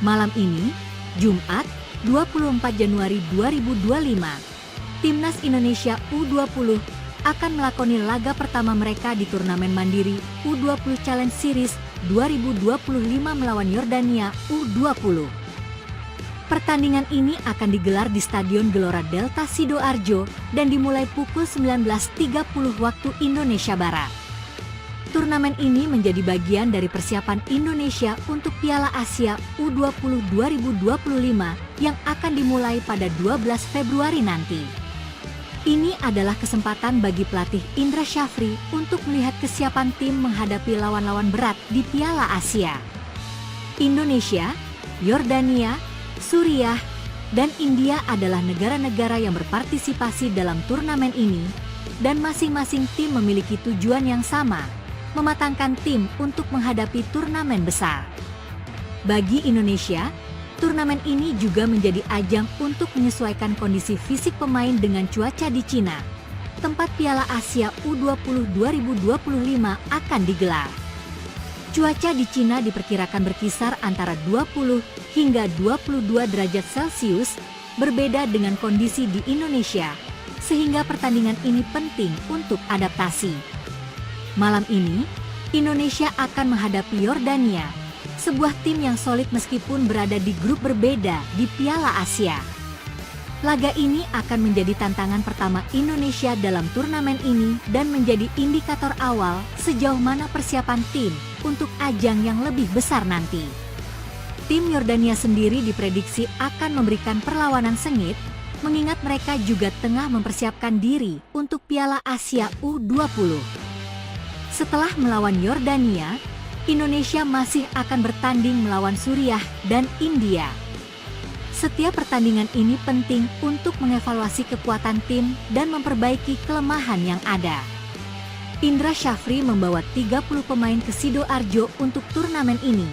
Malam ini, Jumat, 24 Januari 2025, Timnas Indonesia U20 akan melakoni laga pertama mereka di turnamen mandiri U20 Challenge Series 2025 melawan Yordania U20. Pertandingan ini akan digelar di Stadion Gelora Delta Sidoarjo dan dimulai pukul 19.30 waktu Indonesia Barat. Turnamen ini menjadi bagian dari persiapan Indonesia untuk Piala Asia U20 2025 yang akan dimulai pada 12 Februari nanti. Ini adalah kesempatan bagi pelatih Indra Syafri untuk melihat kesiapan tim menghadapi lawan-lawan berat di Piala Asia. Indonesia, Yordania, Suriah, dan India adalah negara-negara yang berpartisipasi dalam turnamen ini, dan masing-masing tim memiliki tujuan yang sama, mematangkan tim untuk menghadapi turnamen besar. Bagi Indonesia, turnamen ini juga menjadi ajang untuk menyesuaikan kondisi fisik pemain dengan cuaca di Cina, tempat Piala Asia U20 2025 akan digelar. Cuaca di Cina diperkirakan berkisar antara 20 hingga 22 derajat Celcius, berbeda dengan kondisi di Indonesia, sehingga pertandingan ini penting untuk adaptasi. Malam ini, Indonesia akan menghadapi Yordania, sebuah tim yang solid meskipun berada di grup berbeda di Piala Asia. Laga ini akan menjadi tantangan pertama Indonesia dalam turnamen ini dan menjadi indikator awal sejauh mana persiapan tim untuk ajang yang lebih besar nanti. Tim Yordania sendiri diprediksi akan memberikan perlawanan sengit, mengingat mereka juga tengah mempersiapkan diri untuk Piala Asia U20. Setelah melawan Yordania, Indonesia masih akan bertanding melawan Suriah dan India. Setiap pertandingan ini penting untuk mengevaluasi kekuatan tim dan memperbaiki kelemahan yang ada. Indra Syafri membawa 30 pemain ke Sidoarjo untuk turnamen ini,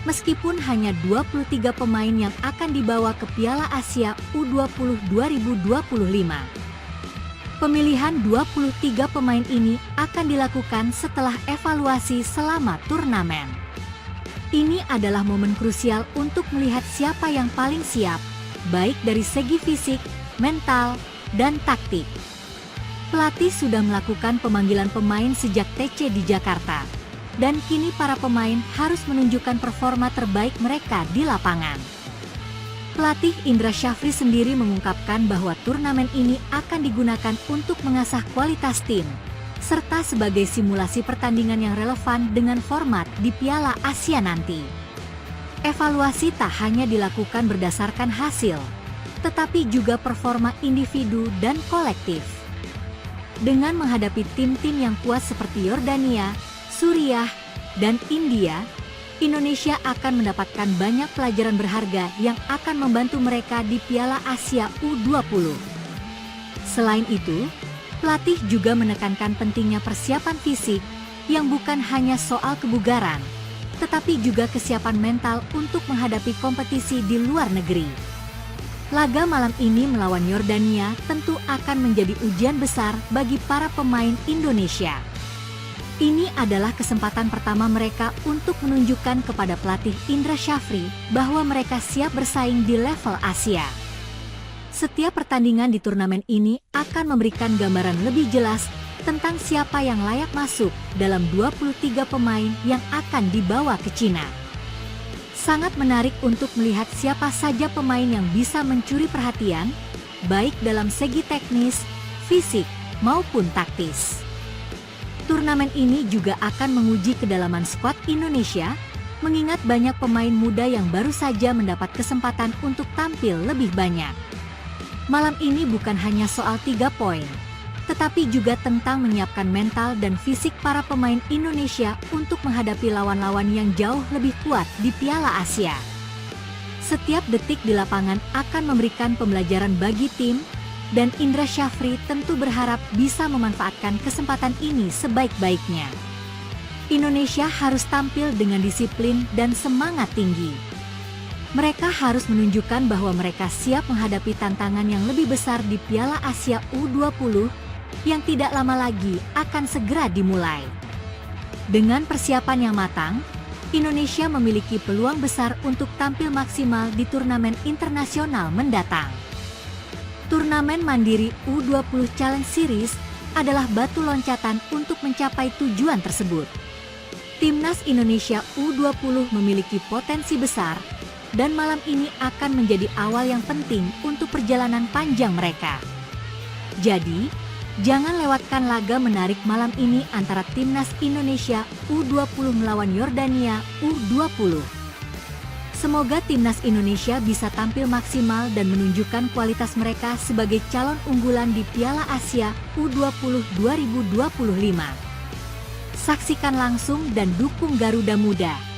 meskipun hanya 23 pemain yang akan dibawa ke Piala Asia U20 2025. Pemilihan 23 pemain ini akan dilakukan setelah evaluasi selama turnamen. Ini adalah momen krusial untuk melihat siapa yang paling siap, baik dari segi fisik, mental, dan taktik. Pelatih sudah melakukan pemanggilan pemain sejak TC di Jakarta, dan kini para pemain harus menunjukkan performa terbaik mereka di lapangan. Pelatih Indra Syafri sendiri mengungkapkan bahwa turnamen ini akan digunakan untuk mengasah kualitas tim, serta sebagai simulasi pertandingan yang relevan dengan format di Piala Asia nanti. Evaluasi tak hanya dilakukan berdasarkan hasil, tetapi juga performa individu dan kolektif. Dengan menghadapi tim-tim yang kuat seperti Yordania, Suriah, dan India, Indonesia akan mendapatkan banyak pelajaran berharga yang akan membantu mereka di Piala Asia U20. Selain itu, pelatih juga menekankan pentingnya persiapan fisik yang bukan hanya soal kebugaran, tetapi juga kesiapan mental untuk menghadapi kompetisi di luar negeri. Laga malam ini melawan Yordania tentu akan menjadi ujian besar bagi para pemain Indonesia. Ini adalah kesempatan pertama mereka untuk menunjukkan kepada pelatih Indra Syafri bahwa mereka siap bersaing di level Asia. Setiap pertandingan di turnamen ini akan memberikan gambaran lebih jelas tentang siapa yang layak masuk dalam 23 pemain yang akan dibawa ke Cina. Sangat menarik untuk melihat siapa saja pemain yang bisa mencuri perhatian, baik dalam segi teknis, fisik, maupun taktis. Turnamen ini juga akan menguji kedalaman skuad Indonesia, mengingat banyak pemain muda yang baru saja mendapat kesempatan untuk tampil lebih banyak. Malam ini bukan hanya soal 3 poin, tetapi juga tentang menyiapkan mental dan fisik para pemain Indonesia untuk menghadapi lawan-lawan yang jauh lebih kuat di Piala Asia. Setiap detik di lapangan akan memberikan pembelajaran bagi tim, dan Indra Syafri tentu berharap bisa memanfaatkan kesempatan ini sebaik-baiknya. Indonesia harus tampil dengan disiplin dan semangat tinggi. Mereka harus menunjukkan bahwa mereka siap menghadapi tantangan yang lebih besar di Piala Asia U20 yang tidak lama lagi akan segera dimulai. Dengan persiapan yang matang, Indonesia memiliki peluang besar untuk tampil maksimal di turnamen internasional mendatang. Turnamen Mandiri U20 Challenge Series adalah batu loncatan untuk mencapai tujuan tersebut. Timnas Indonesia U20 memiliki potensi besar, dan malam ini akan menjadi awal yang penting untuk perjalanan panjang mereka. Jadi, jangan lewatkan laga menarik malam ini antara Timnas Indonesia U20 melawan Yordania U20. Semoga Timnas Indonesia bisa tampil maksimal dan menunjukkan kualitas mereka sebagai calon unggulan di Piala Asia U20 2025. Saksikan langsung dan dukung Garuda Muda.